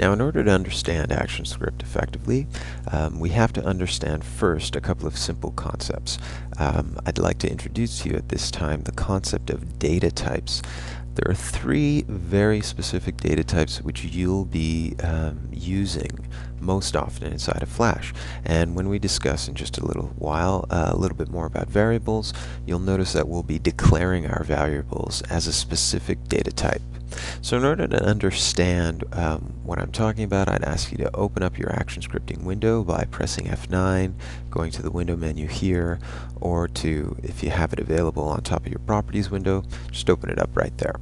Now, in order to understand Actionscript effectively, we have to understand first a couple of simple concepts. I'd like to introduce to you at this time the concept of data types. There are three very specific data types which you'll be using most often inside of Flash. And when we discuss in just a little while a little bit more about variables, you'll notice that we'll be declaring our variables as a specific data type. So in order to understand what I'm talking about, I'd ask you to open up your action scripting window by pressing F9, going to the window menu here, or to, if you have it available on top of your properties window, just open it up right there.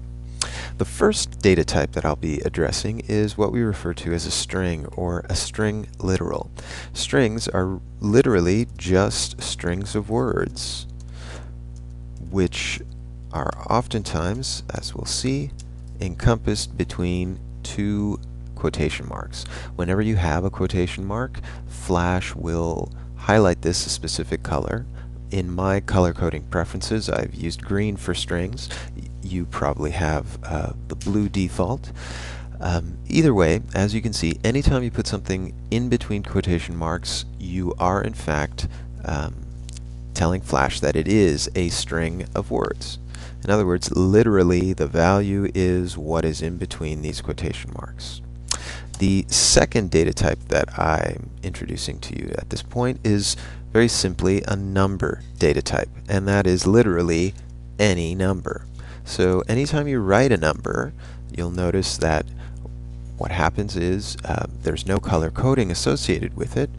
The first data type that I'll be addressing is what we refer to as a string, or a string literal. Strings are literally just strings of words, which are oftentimes, as we'll see, encompassed between two quotation marks. Whenever you have a quotation mark, Flash will highlight this a specific color. In my color coding preferences, I've used green for strings. You probably have the blue default. Either way, as you can see, anytime you put something in between quotation marks, you are in fact telling Flash that it is a string of words. In other words, literally, the value is what is in between these quotation marks. The second data type that I'm introducing to you at this point is very simply a number data type, and that is literally any number. So anytime you write a number, you'll notice that what happens is there's no color coding associated with it,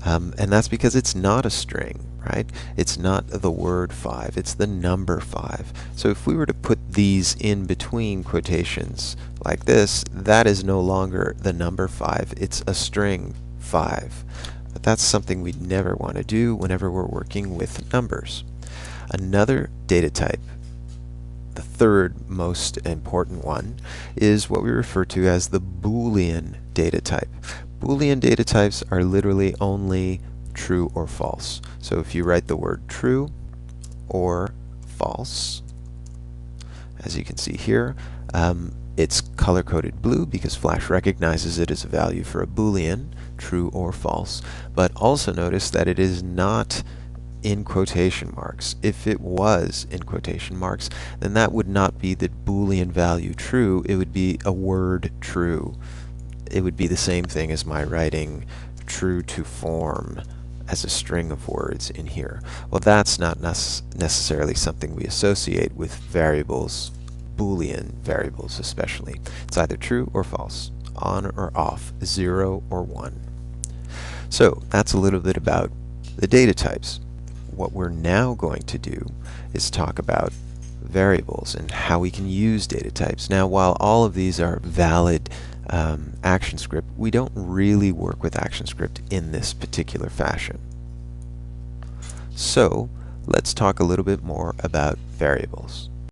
and that's because it's not a string, right? It's not the word 5, it's the number 5. So if we were to put these in between quotations like this, that is no longer the number 5, it's a string 5. But that's something we'd never want to do whenever we're working with numbers. Another data type, the third most important one, is what we refer to as the Boolean data type. Boolean data types are literally only true or false. So if you write the word true or false, as you can see here, it's color-coded blue because Flash recognizes it as a value for a Boolean, true or false. But also notice that it is not in quotation marks. If it was in quotation marks, then that would not be the Boolean value true, it would be a word true. It would be the same thing as my writing true to form as a string of words in here. Well, that's not necessarily something we associate with variables, Boolean variables especially. It's either true or false, on or off, 0 or 1. So that's a little bit about the data types. What we're now going to do is talk about variables and how we can use data types. Now, while all of these are valid ActionScript, we don't really work with ActionScript in this particular fashion. So let's talk a little bit more about variables.